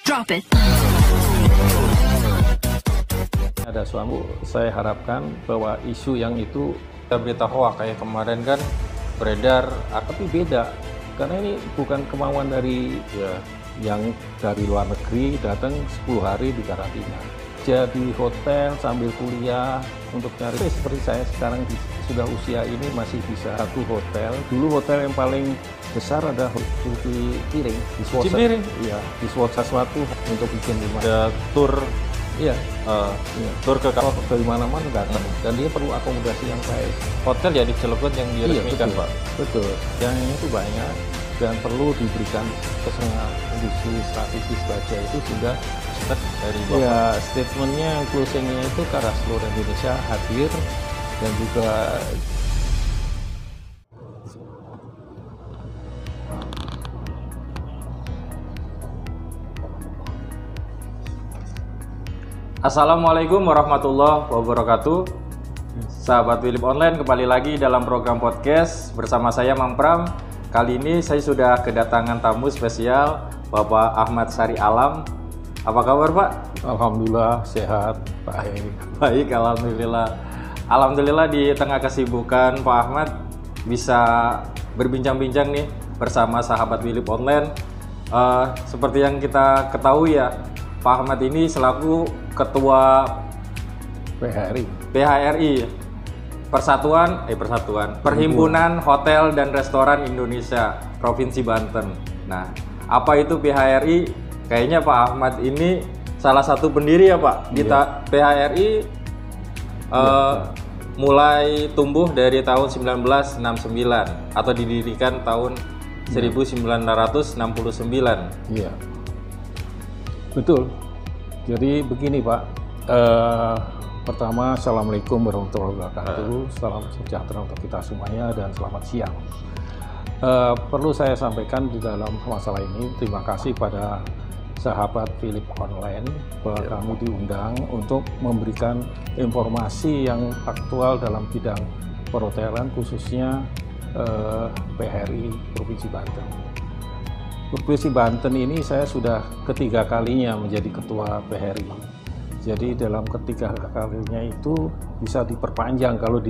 Drop it. Ada suatu, saya harapkan bahwa isu yang itu berita hoax kayak kemarin kan beredar, tapi beda karena ini bukan kemauan dari yang dari luar negeri datang 10 hari di karantina. Jadi hotel sambil kuliah untuk cari seperti saya sekarang sudah usia ini masih bisa satu hotel. Dulu hotel yang paling besar ada cuci piring di Swatch. Iya, di Swatch sesuatu untuk bikin rumah. Ada tur. Iya, Tur ke dari mana-mana datang dan dia perlu akomodasi yang baik. hotel ya di Cilegon yang diresmikan, betul, Pak. Betul. Yang itu banyak dan perlu diberikan kesenangan industri strategis baja itu sehingga Dari Bapak. ya statementnya closingnya itu ke arah seluruh Indonesia hadir dan juga Assalamualaikum warahmatullahi wabarakatuh. Sahabat Philip Online, kembali lagi dalam program podcast bersama saya Mang Pram. Kali ini saya sudah kedatangan tamu spesial, Bapak Ahmad Sari Alam. Apa kabar, Pak? alhamdulillah sehat, baik. Baik, alhamdulillah. Alhamdulillah di tengah kesibukan Pak Ahmad bisa berbincang-bincang nih bersama sahabat Philip Online. Seperti yang kita ketahui ya, Pak Ahmad ini selaku Ketua PHRI, Perhimpunan Hotel dan Restoran Indonesia Provinsi Banten. Nah, apa itu PHRI? Kayaknya Pak Ahmad ini salah satu pendiri ya Pak. Kita PHRI mulai tumbuh dari tahun 1969 atau didirikan tahun 1969. Iya, betul. Jadi begini Pak, pertama Assalamualaikum warahmatullahi wabarakatuh, salam sejahtera untuk kita semuanya dan selamat siang. Perlu saya sampaikan di dalam masalah ini, terima kasih pada sahabat Philip Online bahwa kami diundang untuk memberikan informasi yang faktual dalam bidang perhotelan khususnya PHRI Provinsi Banten. Provinsi Banten ini saya sudah ketiga kalinya menjadi ketua PHRI. Jadi dalam ketiga kalinya itu bisa diperpanjang kalau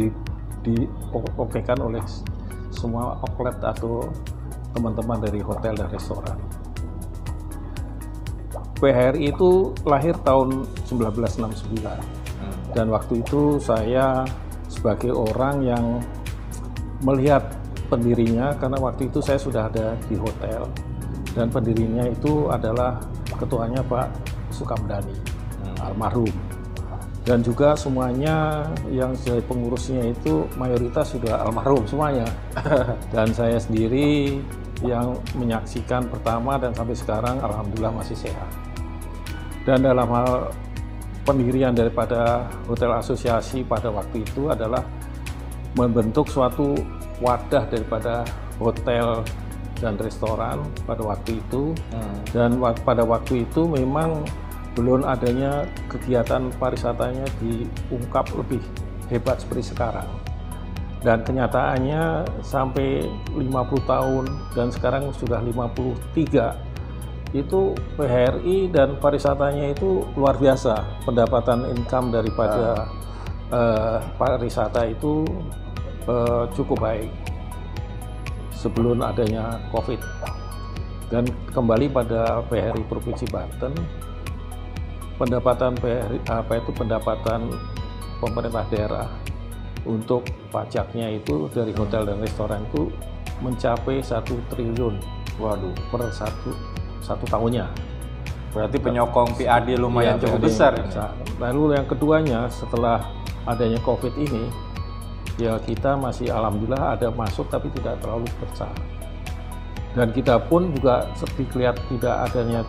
diokekan oleh semua outlet atau teman-teman dari hotel dan restoran. PHRI itu lahir tahun 1969 dan waktu itu saya sebagai orang yang melihat pendirinya karena waktu itu saya sudah ada di hotel dan pendirinya itu adalah ketuanya Pak Sukamdani almarhum dan juga semuanya yang jadi pengurusnya itu mayoritas sudah almarhum semuanya dan saya sendiri yang menyaksikan pertama dan sampai sekarang alhamdulillah masih sehat. Dan dalam hal pendirian daripada hotel asosiasi pada waktu itu adalah membentuk suatu wadah daripada hotel dan restoran pada waktu itu dan pada waktu itu memang belum adanya kegiatan pariwisatanya diungkap lebih hebat seperti sekarang dan kenyataannya sampai 50 tahun dan sekarang sudah 53 itu PHRI dan pariwisatanya itu luar biasa, pendapatan income daripada pariwisata itu cukup baik sebelum adanya COVID. Dan kembali pada PHRI Provinsi Banten, pendapatan PHRI pendapatan pemerintah daerah untuk pajaknya itu dari hotel dan restoran itu mencapai 1 triliun. Waduh, per satu tahunnya. Berarti penyokong PAD lumayan cukup besar. Lalu yang keduanya setelah adanya COVID ini, ya kita masih alhamdulillah ada masuk tapi tidak terlalu besar. Dan kita pun juga seperti kelihatan tidak adanya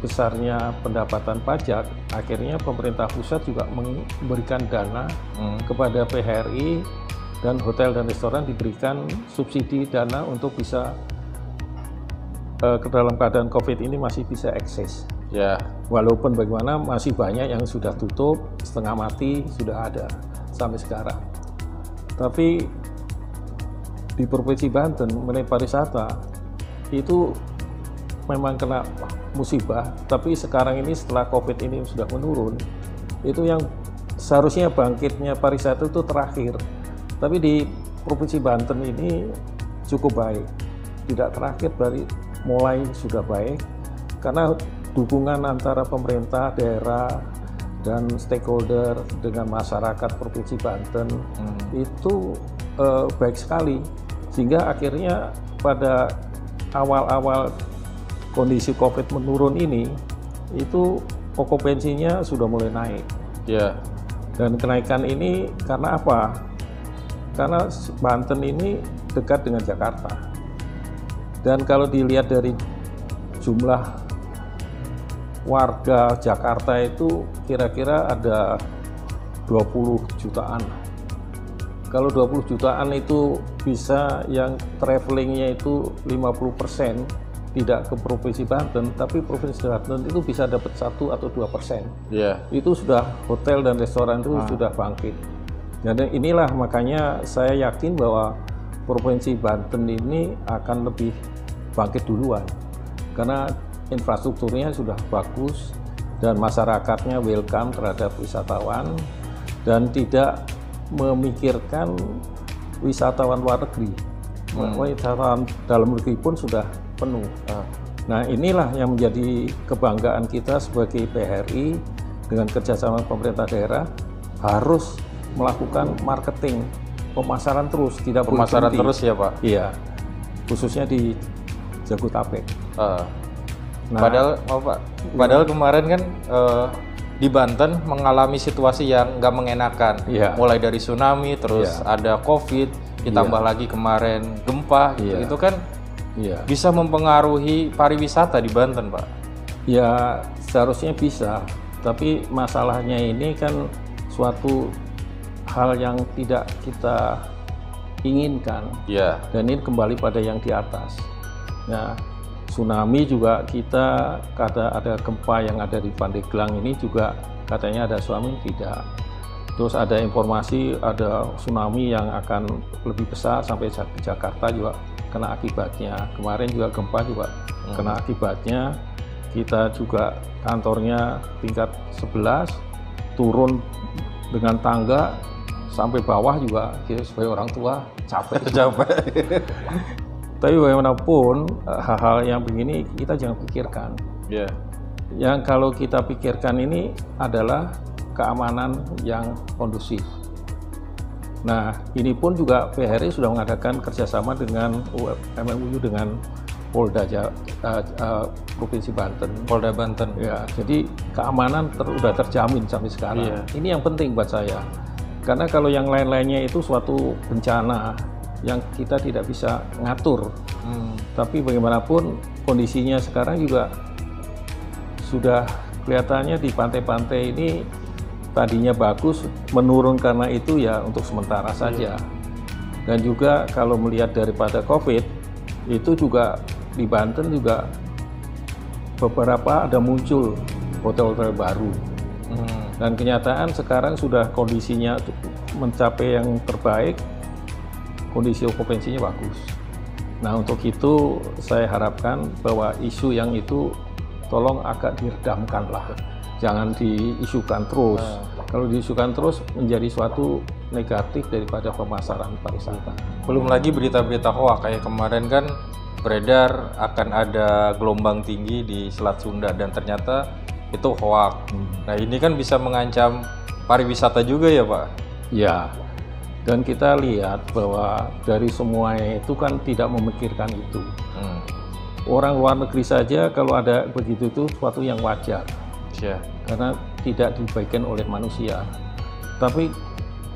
besarnya pendapatan pajak, akhirnya pemerintah pusat juga memberikan dana kepada PHRI dan hotel dan restoran diberikan subsidi dana untuk bisa ke dalam keadaan COVID ini masih bisa eksis. Ya. Walaupun bagaimana masih banyak yang sudah tutup, setengah mati sudah ada sampai sekarang. Tapi di Provinsi Banten mengenai pariwisata itu memang kena musibah, tapi sekarang ini setelah COVID ini sudah menurun, itu yang seharusnya bangkitnya pariwisata itu terakhir. Tapi di Provinsi Banten ini cukup baik, tidak terakhir dari mulai sudah baik, karena dukungan antara pemerintah daerah dan stakeholder dengan masyarakat Provinsi Banten itu baik sekali, sehingga akhirnya pada awal-awal kondisi COVID menurun ini, itu okupansinya sudah mulai naik. Ya. Dan kenaikan ini karena apa? Karena Banten ini dekat dengan Jakarta. Dan kalau dilihat dari jumlah warga Jakarta itu kira-kira ada 20 jutaan. Kalau 20 jutaan itu bisa yang travelingnya itu 50% tidak ke Provinsi Banten, tapi Provinsi Banten itu bisa dapat 1 atau 2%. Yeah. Itu sudah hotel dan restoran itu sudah bangkit. Dan inilah makanya saya yakin bahwa Provinsi Banten ini akan lebih bangkit duluan, karena infrastrukturnya sudah bagus dan masyarakatnya welcome terhadap wisatawan dan tidak memikirkan wisatawan luar negeri. Wisatawan dalam negeri pun sudah penuh. Nah, inilah yang menjadi kebanggaan kita sebagai PHRI dengan kerjasama pemerintah daerah, harus melakukan marketing, pemasaran terus, tidak boleh Pemasaran berhenti. terus ya Pak? Iya, khususnya di Jabodetabek. Nah, Padahal kemarin kan di Banten mengalami situasi yang nggak mengenakan, Iya. mulai dari tsunami, terus ada COVID, ditambah lagi kemarin gempa, Iya. itu kan iya. bisa mempengaruhi pariwisata di Banten, Pak. Ya, seharusnya bisa, tapi masalahnya ini kan suatu hal yang tidak kita inginkan, Iya. dan ini kembali pada yang di atas. Nah, tsunami juga kita kata ada gempa yang ada di Pandeglang ini juga katanya ada tsunami, tidak. Terus ada informasi ada tsunami yang akan lebih besar sampai di Jakarta juga kena akibatnya. Kemarin juga gempa juga kena akibatnya. Kita juga kantornya tingkat 11 turun dengan tangga sampai bawah juga, kita sebagai orang tua capek. Tapi bagaimanapun hal-hal yang begini kita jangan pikirkan. Iya. Yang kalau kita pikirkan ini adalah keamanan yang kondusif. Nah, ini pun juga PHRI sudah mengadakan kerjasama dengan MUU dengan Polda Provinsi Banten. Polda Banten. Ya, jadi keamanan sudah terjamin sampai sekarang. Iya. Ini yang penting buat saya. Karena kalau yang lain-lainnya itu suatu bencana yang kita tidak bisa ngatur. Tapi bagaimanapun kondisinya sekarang juga sudah kelihatannya di pantai-pantai ini tadinya bagus, menurun karena itu ya untuk sementara saja. Dan juga kalau melihat daripada COVID, itu juga di Banten juga beberapa ada muncul hotel-hotel baru. Dan kenyataan sekarang sudah kondisinya mencapai yang terbaik, kondisi okupansinya bagus. Nah, untuk itu saya harapkan bahwa isu yang itu tolong agak diredamkan lah. Jangan diisukan terus. Kalau diisukan terus menjadi suatu negatif daripada pemasaran pariwisata. Belum lagi berita-berita hoax kayak kemarin kan beredar akan ada gelombang tinggi di Selat Sunda dan ternyata itu hoax. Nah, ini kan bisa mengancam pariwisata juga ya, Pak? Ya. Dan kita lihat bahwa dari semuanya itu kan tidak memikirkan itu. Orang luar negeri saja kalau ada begitu itu suatu yang wajar. Ya. Karena tidak dibagikan oleh manusia. Tapi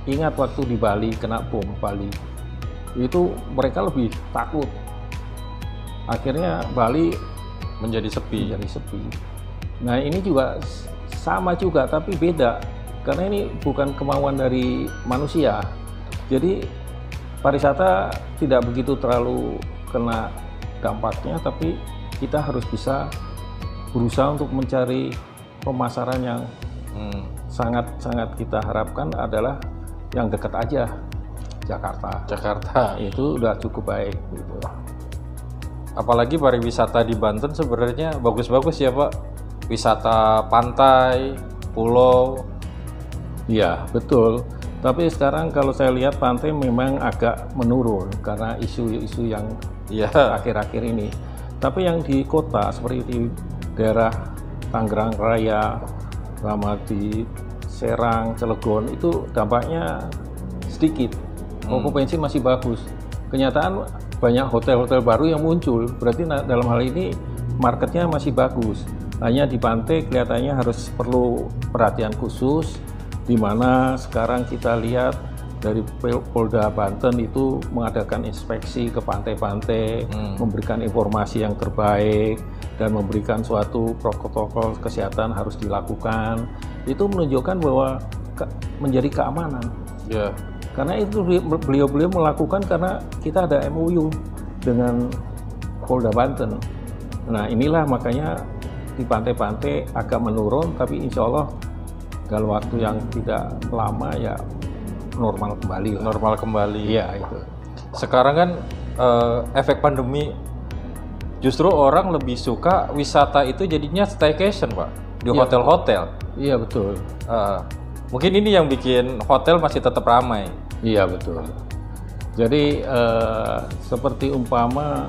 ingat waktu di Bali kena bom Bali, itu mereka lebih takut. Akhirnya Bali menjadi sepi. Nah, ini juga sama juga tapi beda. Karena ini bukan kemauan dari manusia. Jadi pariwisata tidak begitu terlalu kena dampaknya, tapi kita harus bisa berusaha untuk mencari pemasaran yang sangat-sangat kita harapkan adalah yang dekat aja, Jakarta. Jakarta. Itu udah cukup baik gitu. apalagi pariwisata di Banten sebenarnya bagus-bagus ya Pak. Wisata pantai, pulau. Iya, betul. Tapi sekarang kalau saya lihat pantai memang agak menurun karena isu-isu yang akhir-akhir ini. Tapi yang di kota seperti di daerah Tangerang Raya, sama di Serang, Cilegon itu dampaknya sedikit. Okupansi masih bagus. Kenyataan banyak hotel-hotel baru yang muncul. Berarti dalam hal ini marketnya masih bagus. Hanya di pantai kelihatannya harus perlu perhatian khusus, di mana sekarang kita lihat dari Polda Banten itu mengadakan inspeksi ke pantai-pantai, memberikan informasi yang terbaik, dan memberikan suatu protokol kesehatan harus dilakukan. Itu menunjukkan bahwa menjadi keamanan. Yeah. Karena itu beliau-beliau melakukan karena kita ada MOU dengan Polda Banten. Nah inilah makanya di pantai-pantai agak menurun, tapi insya Allah dalam waktu yang tidak lama ya normal kembali. Normal kembali. Iya itu. Sekarang kan efek pandemi justru orang lebih suka wisata itu jadinya staycation Pak di hotel-hotel. Iya betul. Mungkin ini yang bikin hotel masih tetap ramai. Iya betul. Jadi seperti umpama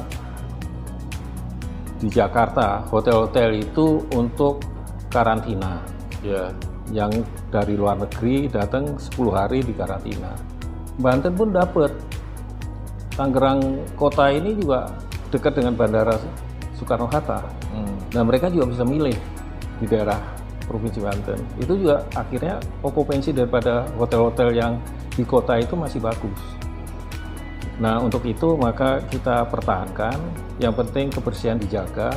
di Jakarta hotel-hotel itu untuk karantina. Ya. Yang dari luar negeri datang 10 hari di karantina. Banten pun dapat. Tangerang kota ini juga dekat dengan Bandara Soekarno-Hatta. Dan mereka juga bisa milih di daerah Provinsi Banten. Itu juga akhirnya okupansi daripada hotel-hotel yang di kota itu masih bagus. Nah untuk itu maka kita pertahankan. Yang penting kebersihan dijaga,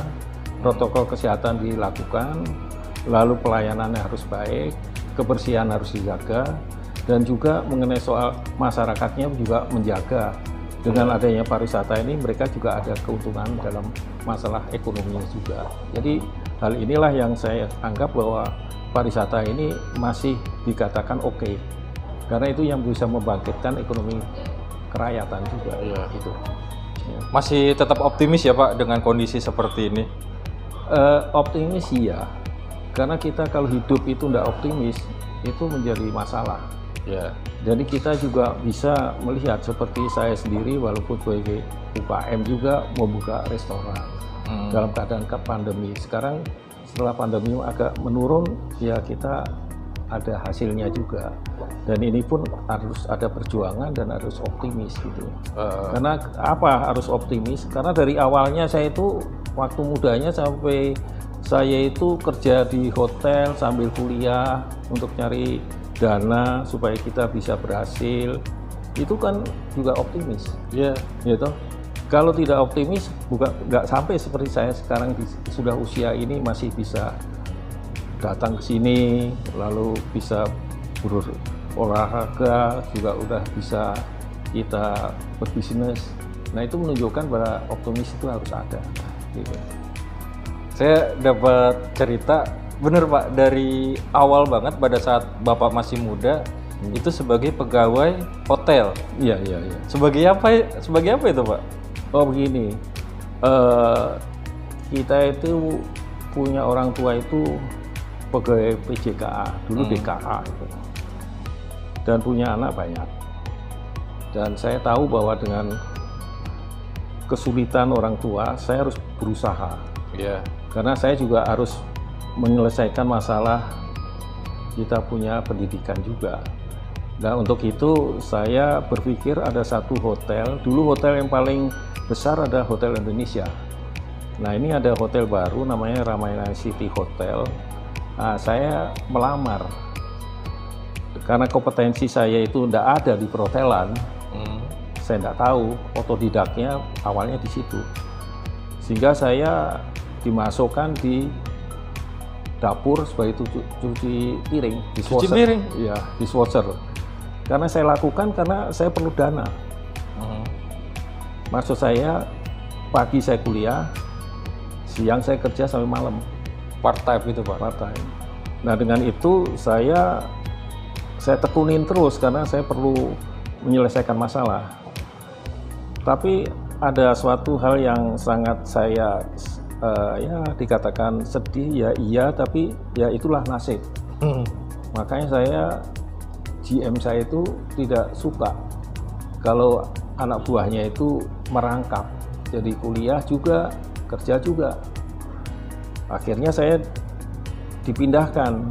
protokol kesehatan dilakukan, lalu pelayanannya harus baik, kebersihan harus dijaga, dan juga mengenai soal masyarakatnya juga menjaga. Dengan adanya pariwisata ini mereka juga ada keuntungan dalam masalah ekonominya juga. Jadi hal inilah yang saya anggap bahwa pariwisata ini masih dikatakan oke. Karena itu yang bisa membangkitkan ekonomi kerakyatan juga. Iya. Itu. Ya. Masih tetap optimis ya Pak dengan kondisi seperti ini? Optimis iya. Karena kita kalau hidup itu tidak optimis, itu menjadi masalah. Ya. Jadi kita juga bisa melihat seperti saya sendiri walaupun sebagai UKM juga membuka restoran dalam keadaan pandemi. Sekarang setelah pandemi agak menurun, ya kita ada hasilnya juga. Dan ini pun harus ada perjuangan dan harus optimis gitu. Karena apa harus optimis? Karena dari awalnya saya itu waktu mudanya sampai saya itu kerja di hotel sambil kuliah untuk cari dana supaya kita bisa berhasil. Itu kan juga optimis. Iya. Gitu. Kalau tidak optimis, nggak sampai seperti saya sekarang sudah usia ini masih bisa datang ke sini, lalu bisa berolahraga, juga udah bisa kita berbisnis. Nah itu menunjukkan bahwa optimis itu harus ada. Gitu. Saya dapat cerita, bener Pak, dari awal banget pada saat Bapak masih muda, itu sebagai pegawai hotel. Iya. Sebagai apa itu Pak? Oh begini, kita itu punya orang tua itu pegawai PJKA, dulu DKA itu. Dan punya anak banyak. Dan saya tahu bahwa dengan kesulitan orang tua, saya harus berusaha. Iya. Karena saya juga harus menyelesaikan masalah kita punya pendidikan juga. Nah untuk itu saya berpikir ada satu hotel, dulu hotel yang paling besar ada Hotel Indonesia. Nah ini ada hotel baru namanya Ramayana City Hotel. Nah, saya melamar karena kompetensi saya itu tidak ada di perhotelan. Saya tidak tahu, otodidaknya awalnya di situ. Sehingga saya dimasukkan di dapur sebagai cuci piring, cuci piring? Iya, dishwasher. Karena saya lakukan karena saya perlu dana. Maksud saya pagi saya kuliah, siang saya kerja sampai malam. Part time itu Pak? Part time. Nah dengan itu saya tekunin terus karena saya perlu menyelesaikan masalah. Tapi ada suatu hal yang sangat saya ya dikatakan sedih ya iya, tapi ya itulah nasib. Makanya GM saya itu tidak suka kalau anak buahnya itu merangkap, jadi kuliah juga, kerja juga. Akhirnya saya dipindahkan,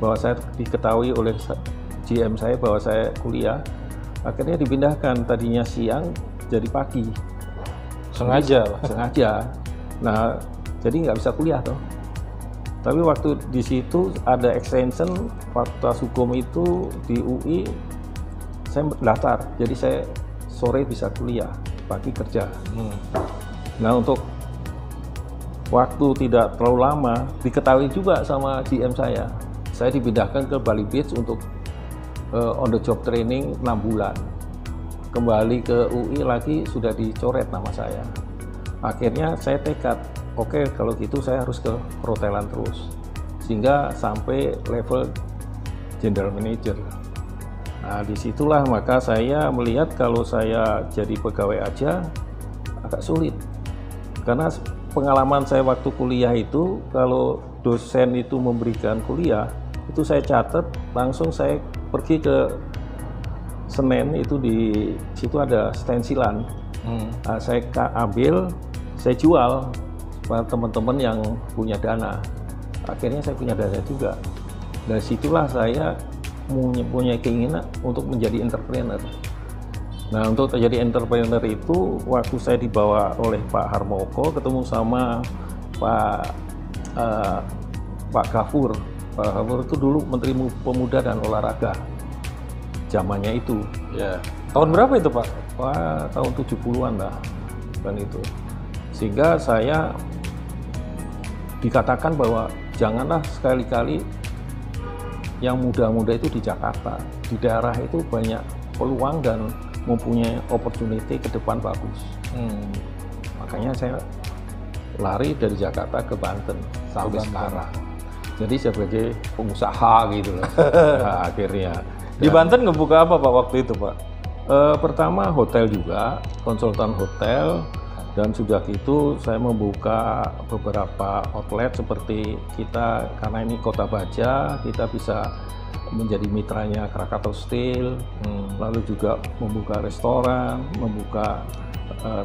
bahwa saya diketahui oleh GM saya bahwa saya kuliah, akhirnya dipindahkan, tadinya siang jadi pagi. Sengaja? Sengaja. Nah, jadi nggak bisa kuliah toh. Tapi waktu di situ ada extension Fakultas Hukum itu di UI, saya daftar, jadi saya sore bisa kuliah, pagi kerja. Nah, untuk waktu tidak terlalu lama diketahui juga sama GM saya dipindahkan ke Bali Beach untuk on the job training 6 bulan. Kembali ke UI lagi sudah dicoret nama saya. Akhirnya saya tekad, oke, kalau gitu saya harus ke perhotelan terus, sehingga sampai level general manager. Nah, disitulah maka saya melihat kalau saya jadi pegawai aja agak sulit, karena pengalaman saya waktu kuliah itu, kalau dosen itu memberikan kuliah, itu saya catat, langsung saya pergi ke Senen, itu di situ ada stensilan. Nah, saya ambil, saya jual pada teman-teman yang punya dana. Akhirnya saya punya dana juga. Dari situlah saya punya keinginan untuk menjadi entrepreneur. Nah, untuk menjadi entrepreneur itu, waktu saya dibawa oleh Pak Harmoko, ketemu sama Pak Gafur. Pak Gafur itu dulu Menteri Pemuda dan Olahraga zamannya itu. Ya. Tahun berapa itu, Pak? Wah, tahun 70-an lah kan itu. Sehingga saya dikatakan bahwa janganlah sekali-kali yang muda-muda itu di Jakarta. Di daerah itu banyak peluang dan mempunyai opportunity ke depan bagus. Makanya saya lari dari Jakarta ke Banten sampai sekarang. Jadi sebagai pengusaha gitu loh. Nah, akhirnya. Di Banten ngebuka apa Pak waktu itu, Pak? Pertama hotel juga, konsultan hotel. Dan sudah gitu saya membuka beberapa outlet seperti kita, karena ini Kota Baja, kita bisa menjadi mitranya Krakatau Steel, lalu juga membuka restoran, membuka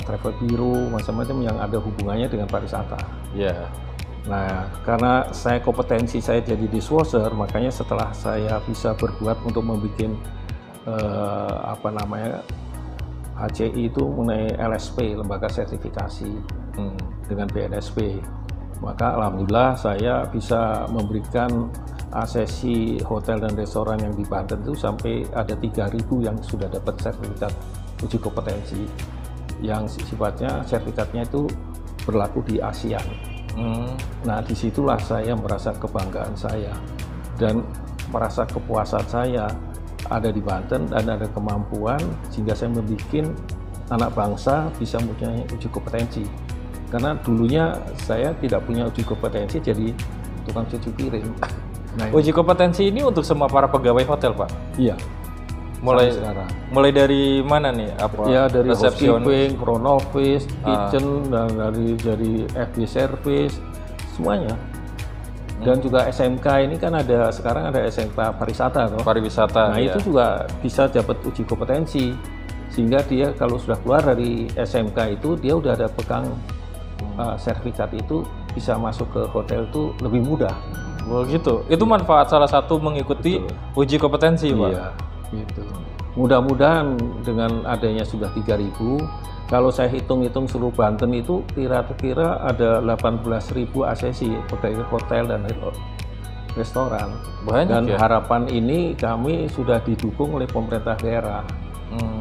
travel bureau, macam-macam yang ada hubungannya dengan pariwisata. Yeah. Nah, karena kompetensi saya jadi dishwasher, makanya setelah saya bisa berbuat untuk membuat HCI itu mengenai LSP, lembaga sertifikasi dengan BNSP, maka alhamdulillah saya bisa memberikan asesi hotel dan restoran yang di Banten itu sampai ada 3.000 yang sudah dapat sertifikat uji kompetensi, yang sifatnya sertifikatnya itu berlaku di ASEAN. Nah, disitulah saya merasa kebanggaan saya dan merasa kepuasan saya ada di Banten dan ada kemampuan sehingga saya membuat anak bangsa bisa mempunyai uji kompetensi. Karena dulunya saya tidak punya uji kompetensi jadi tukang cuci piring. Nah, uji kompetensi ini untuk semua para pegawai hotel, Pak? Iya. Mulai dari mana nih? Apa? Ya, dari housekeeping, front office, kitchen, dan dari FB service, semuanya. Dan juga SMK ini kan sekarang ada SMK pariwisata toh. Pariwisata. Nah, itu juga bisa dapat uji kompetensi. Sehingga dia kalau sudah keluar dari SMK itu dia udah ada pegang sertifikat itu, bisa masuk ke hotel itu lebih mudah. Oh gitu. Itu manfaat salah satu mengikuti uji kompetensi, Pak. Iya, gitu. Mudah-mudahan dengan adanya sudah 3.000, kalau saya hitung-hitung seluruh Banten itu kira-kira ada 18.000 asesi pegawai hotel dan restoran. Banyak, dan ya? Harapan ini kami sudah didukung oleh pemerintah daerah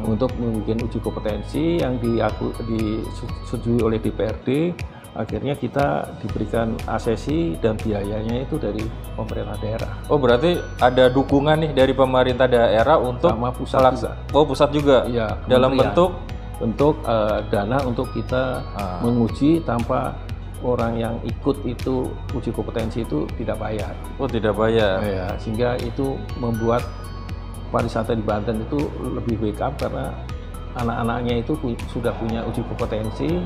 untuk membuat uji kompetensi yang disetujui oleh DPRD. Akhirnya kita diberikan asesi dan biayanya itu dari pemerintah daerah. Oh, berarti ada dukungan nih dari pemerintah daerah untuk sama pusat juga. Oh, pusat juga. Iya, dalam bentuk dana untuk kita menguji tanpa orang yang ikut itu uji kompetensi itu tidak bayar. Oh, tidak bayar. Ya, sehingga itu membuat pariwisata di Banten itu lebih wake up karena anak-anaknya itu sudah punya uji kompetensi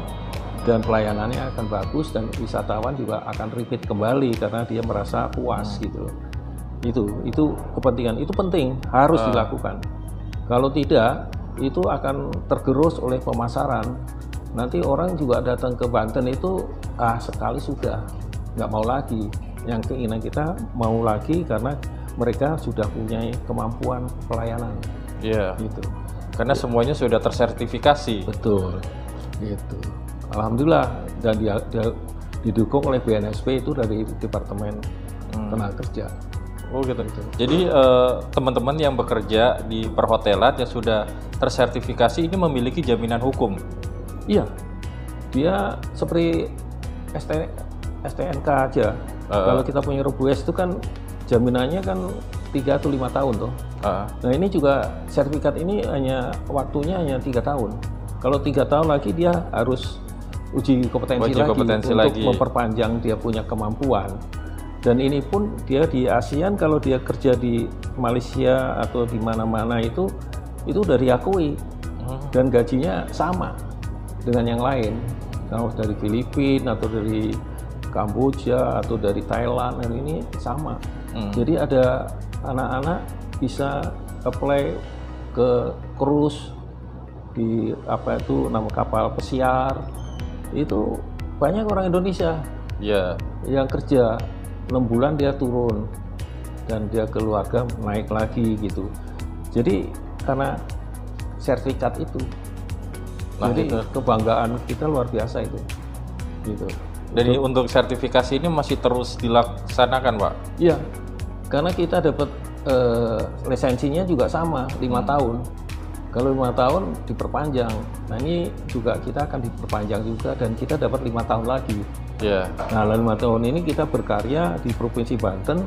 dan pelayanannya akan bagus dan wisatawan juga akan repeat kembali karena dia merasa puas gitu. Itu kepentingan, itu penting, harus dilakukan. Kalau tidak, itu akan tergerus oleh pemasaran. Nanti orang juga datang ke Banten itu sekali sudah, nggak mau lagi. Yang keinginan kita mau lagi karena mereka sudah punya kemampuan pelayanan. Iya. Gitu. Karena semuanya sudah tersertifikasi. Betul. Gitu. Alhamdulillah, dan dia didukung oleh BNSP itu dari Departemen Tenaga Kerja. Oh gitu. Jadi teman-teman yang bekerja di perhotelan yang sudah tersertifikasi ini memiliki jaminan hukum. Iya, dia seperti STNK aja. Kalau kita punya ROBUES itu kan jaminannya kan 3 atau 5 tahun tuh. Nah ini juga sertifikat ini waktunya hanya 3 tahun. Kalau 3 tahun lagi dia harus uji kompetensi lagi untuk memperpanjang dia punya kemampuan. Dan ini pun dia di ASEAN, kalau dia kerja di Malaysia atau di mana-mana itu udah diakui dan gajinya sama dengan yang lain. Kalau dari Filipina atau dari Kamboja atau dari Thailand, ini sama. Jadi ada anak-anak bisa apply ke cruise di nama kapal pesiar. Itu banyak orang Indonesia yang kerja 6 bulan dia turun dan dia keluarga naik lagi gitu. Jadi karena sertifikat itu, jadi kebanggaan kita luar biasa itu. Gitu. Jadi untuk sertifikasi ini masih terus dilaksanakan, Pak? Iya, karena kita dapat lisensinya juga sama 5 tahun. Kalau 5 tahun diperpanjang, nah ini juga kita akan diperpanjang juga dan kita dapat 5 tahun lagi. Nah, 5 tahun ini kita berkarya di Provinsi Banten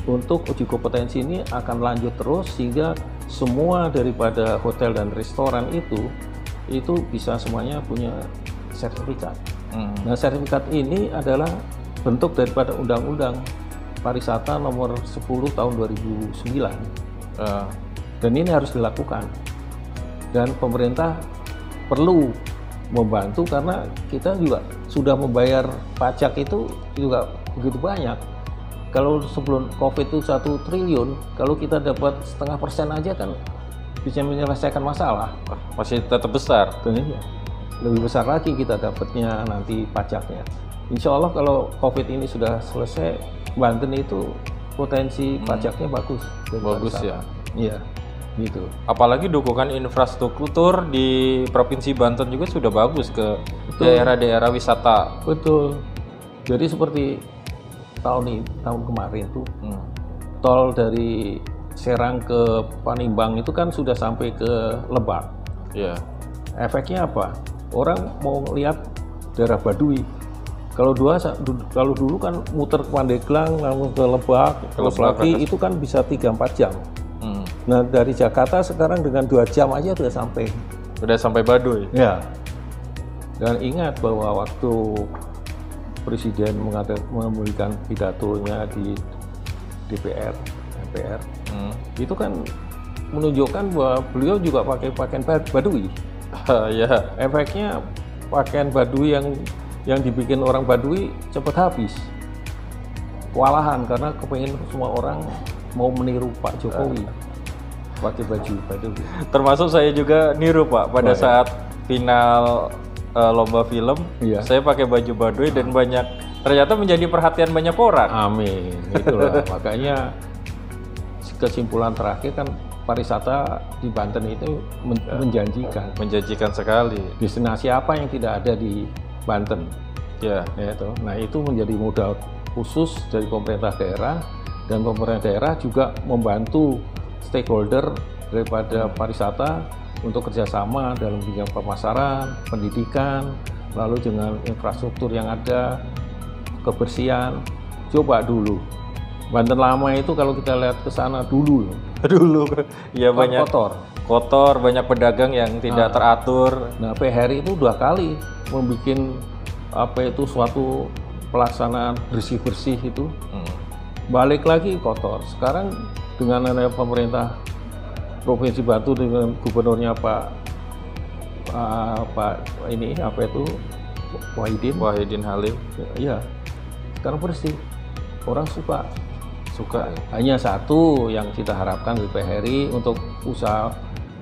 untuk uji kompetensi ini akan lanjut terus sehingga semua daripada hotel dan restoran itu bisa semuanya punya sertifikat. Nah, sertifikat ini adalah bentuk daripada Undang-Undang Pariwisata Nomor 10 Tahun 2009. Dan ini harus dilakukan. Dan pemerintah perlu membantu karena kita juga sudah membayar pajak itu juga begitu banyak. Kalau sebelum COVID itu 1 triliun, kalau kita dapat 0,5% aja kan bisa menyelesaikan masalah. Masih tetap besar. Iya. Lebih besar lagi kita dapatnya nanti pajaknya. Insya Allah kalau COVID ini sudah selesai, Banten itu potensi pajaknya bagus. Bagus ya. Iya. Gitu. Apalagi dukungan infrastruktur di Provinsi Banten juga sudah bagus ke daerah-daerah wisata. Betul. Jadi seperti tahun kemarin tuh tol dari Serang ke Panimbang itu kan sudah sampai ke Lebak. Efeknya apa? Orang mau lihat daerah Baduy. Kalau dulu kan muter ke Pandeglang lalu ke Lebak, terus lagi itu kan bisa 3-4 jam. Nah dari Jakarta sekarang dengan 2 jam aja sudah sampai Baduy. Ya. Dan ingat bahwa waktu Presiden memberikan pidatonya di DPR, MPR, itu kan menunjukkan bahwa beliau juga pakai pakaian Baduy. Efeknya pakaian Baduy yang dibikin orang Baduy cepat habis. Kewalahan karena kepengen semua orang mau meniru Pak Jokowi. Pakai baju Baduy. Termasuk saya juga niru, Pak, pada saat final lomba film, saya pakai baju Baduy dan ternyata menjadi perhatian banyak orang. Amin. Itulah makanya kesimpulan terakhir kan pariwisata di Banten itu menjanjikan sekali. Destinasi apa yang tidak ada di Banten? Nah itu menjadi modal khusus dari pemerintah daerah, dan pemerintah daerah juga membantu stakeholder daripada pariwisata untuk kerjasama dalam bidang pemasaran, pendidikan, lalu dengan infrastruktur yang ada, kebersihan. Coba dulu, Banten lama itu kalau kita lihat ke sana dulu ya banyak kotor, banyak pedagang yang tidak teratur. Nah, PHRI itu 2 kali membuat suatu pelaksanaan bersih-bersih itu, balik lagi kotor. Sekarang dengan adanya pemerintah Provinsi Banten dengan gubernurnya Pak Pak ini apa itu Wahidin Halim. Iya, sekarang bersih. Orang suka. Hanya satu yang kita harapkan dari PHRI untuk usaha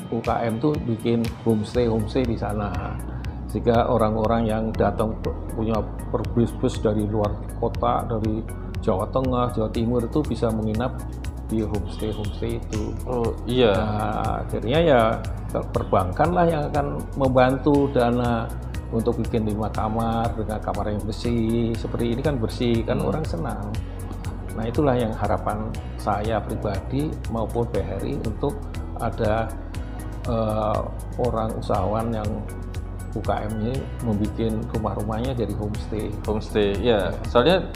UKM tuh bikin homestay di sana, sehingga orang-orang yang datang punya berbus dari luar kota, dari Jawa Tengah, Jawa Timur itu bisa menginap di homestay itu. Oh iya. Nah, akhirnya ya perbankan lah yang akan membantu dana untuk bikin 5 kamar dengan kamar yang bersih. Seperti ini kan bersih, kan orang senang. Nah itulah yang harapan saya pribadi maupun PHRI untuk ada orang usahawan yang UKM ini membuat rumah-rumahnya jadi homestay. Ya, soalnya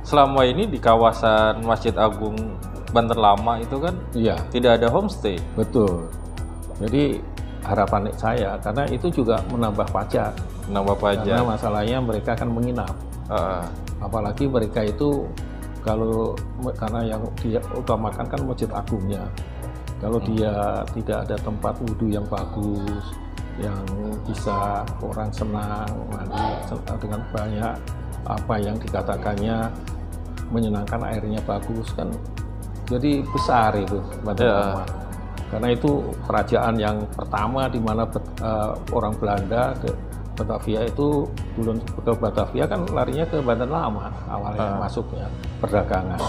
selama ini di kawasan Masjid Agung Banten Lama itu kan tidak ada homestay. Betul. Jadi harapan saya, karena itu juga menambah pajak. Karena masalahnya mereka akan menginap. Apalagi mereka itu karena yang dia utamakan kan Masjid Agungnya. Kalau dia tidak ada tempat wudhu yang bagus, yang bisa orang senang mandi dengan banyak apa yang dikatakannya menyenangkan, airnya bagus kan, jadi besar itu Banten Lama. Karena itu kerajaan yang pertama di mana orang Belanda ke Batavia itu, belum ke Batavia kan larinya ke Banten Lama awalnya masuknya perdagangan.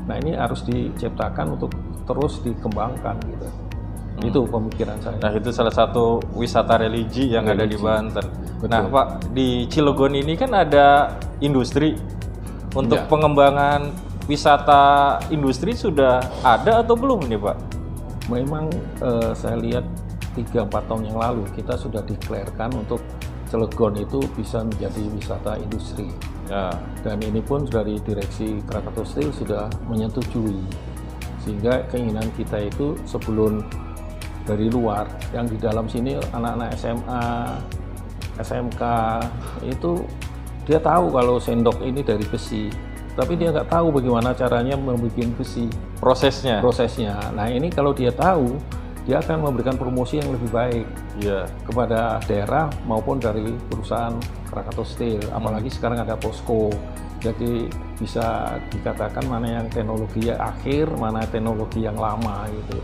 Nah ini harus diciptakan untuk terus dikembangkan gitu. Itu pemikiran saya. Nah itu salah satu wisata religi yang ada di Banten. Betul. Nah Pak, di Cilegon ini kan ada industri. Untuk pengembangan wisata industri sudah ada atau belum ini Pak? Memang saya lihat 3-4 tahun yang lalu kita sudah deklarasikan untuk Cilegon itu bisa menjadi wisata industri. Dan ini pun dari Direksi Krakatau Steel sudah menyetujui. Sehingga keinginan kita itu sebelum dari luar, yang di dalam sini anak-anak SMA, SMK, itu dia tahu kalau sendok ini dari besi. Tapi dia nggak tahu bagaimana caranya membuat besi. Prosesnya. Nah ini kalau dia tahu, dia akan memberikan promosi yang lebih baik kepada daerah maupun dari perusahaan Krakatau Steel. Apalagi sekarang ada posko, jadi bisa dikatakan mana yang teknologi akhir, mana teknologi yang lama gitu.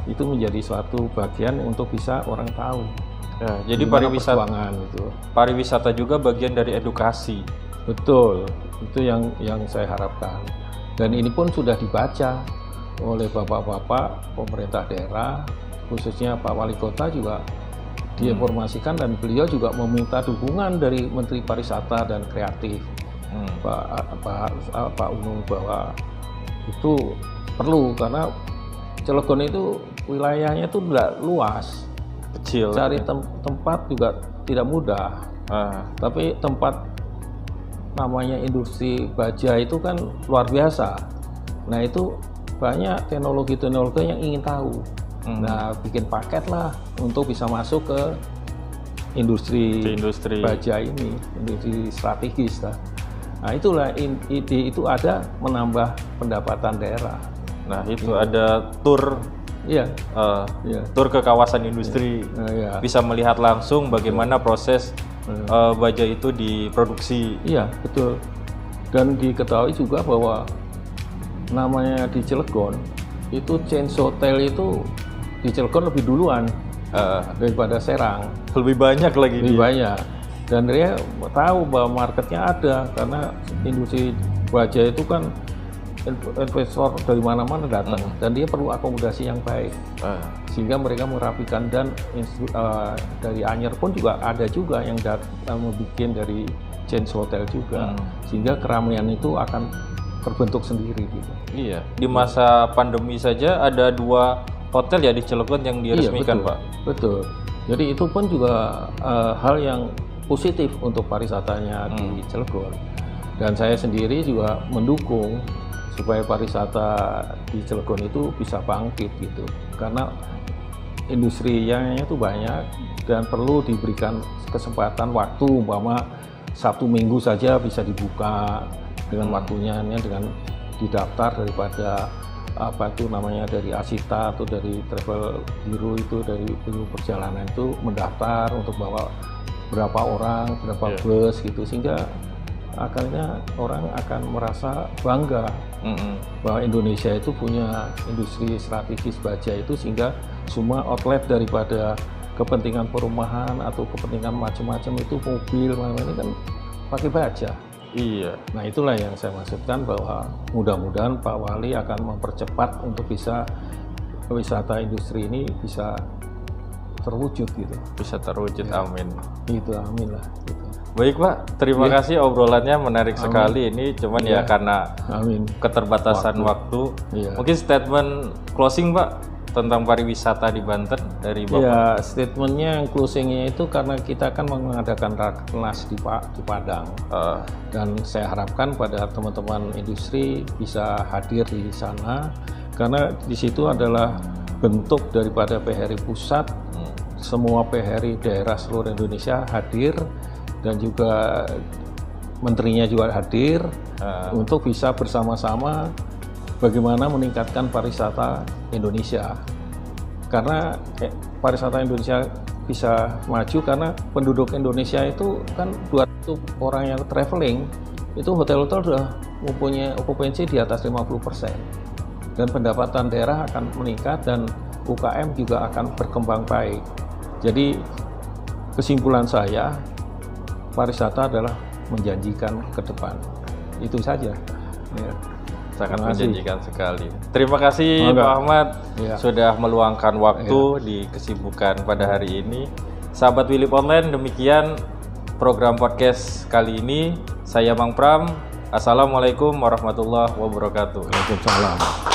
Itu menjadi suatu bagian untuk bisa orang tahu. Jadi pariwisata juga bagian dari edukasi. Betul, itu yang saya harapkan. Dan ini pun sudah dibaca oleh bapak-bapak pemerintah daerah, khususnya Pak Wali Kota juga diinformasikan, dan beliau juga meminta dukungan dari Menteri Pariwisata dan Kreatif, Pak Unung, bahwa itu perlu karena Cilegon itu wilayahnya itu tidak luas, kecil, cari tempat juga tidak mudah. Tapi tempat namanya industri baja itu kan luar biasa. Nah itu banyak teknologi-teknologi yang ingin tahu. Nah bikin paket lah untuk bisa masuk ke industri baja ini, industri strategis lah. Nah itulah ide itu ada menambah pendapatan daerah. Nah itu ada tur. Tur ke kawasan industri, bisa melihat langsung bagaimana proses baja itu diproduksi. Iya betul. Dan diketahui juga bahwa namanya di Cilegon itu Chains Hotel itu di Cilegon lebih duluan daripada Serang. Lebih banyak lagi. Banyak. Dan dia tahu bahwa marketnya ada, karena industri baja itu kan investor dari mana-mana datang, dan dia perlu akomodasi yang baik, sehingga mereka merapikan. Dan dari Anyer pun juga ada juga yang membuat dari Chains Hotel juga, sehingga keramaian itu akan terbentuk sendiri gitu. Iya, di masa pandemi saja ada 2 hotel ya di Cilegon yang diresmikan. Betul, Pak. Betul. Jadi itu pun juga hal yang positif untuk pariwisatanya di Cilegon, dan saya sendiri juga mendukung supaya pariwisata di Cilegon itu bisa bangkit gitu, karena industrinya itu banyak dan perlu diberikan kesempatan waktu, umpama Sabtu Minggu saja bisa dibuka dengan waktunya, dengan didaftar daripada apa itu namanya dari Asita atau dari Travel Bureau itu, dari biro perjalanan itu mendaftar untuk bawa berapa orang, berapa bus gitu, sehingga akhirnya orang akan merasa bangga bahwa Indonesia itu punya industri strategis baja itu, sehingga semua outlet daripada kepentingan perumahan atau kepentingan macam-macam itu mobil ini kan pakai baja. Iya. Nah itulah yang saya maksudkan, bahwa mudah-mudahan Pak Wali akan mempercepat untuk bisa wisata industri ini bisa terwujud gitu. Bisa terwujud, amin. Itu amin lah. Gitu. Baik Pak, terima kasih obrolannya menarik sekali ini. Cuman ya karena keterbatasan waktu. Mungkin statement closing Pak tentang pariwisata di Banten dari Bapak. Ya, statementnya yang closingnya itu karena kita akan mengadakan rakernas di Padang, dan saya harapkan pada teman-teman industri bisa hadir di sana, karena di situ adalah bentuk daripada PHRI pusat, semua PHRI daerah seluruh Indonesia hadir, dan juga menterinya juga hadir untuk bisa bersama-sama bagaimana meningkatkan pariwisata Indonesia. Karena pariwisata Indonesia bisa maju karena penduduk Indonesia itu kan 200 orang yang traveling, itu hotel-hotel sudah mempunyai okupansi di atas 50%. Dan pendapatan daerah akan meningkat dan UKM juga akan berkembang baik. Jadi kesimpulan saya, pariwisata adalah menjanjikan ke depan. Itu saja. Ya. Sangat menjanjikan sekali. Terima kasih Pak Ahmad sudah meluangkan waktu di kesibukan pada hari ini. Sahabat Wilip Online, demikian program podcast kali ini. Saya Mang Pram. Assalamualaikum warahmatullahi wabarakatuh. Waalaikumsalam.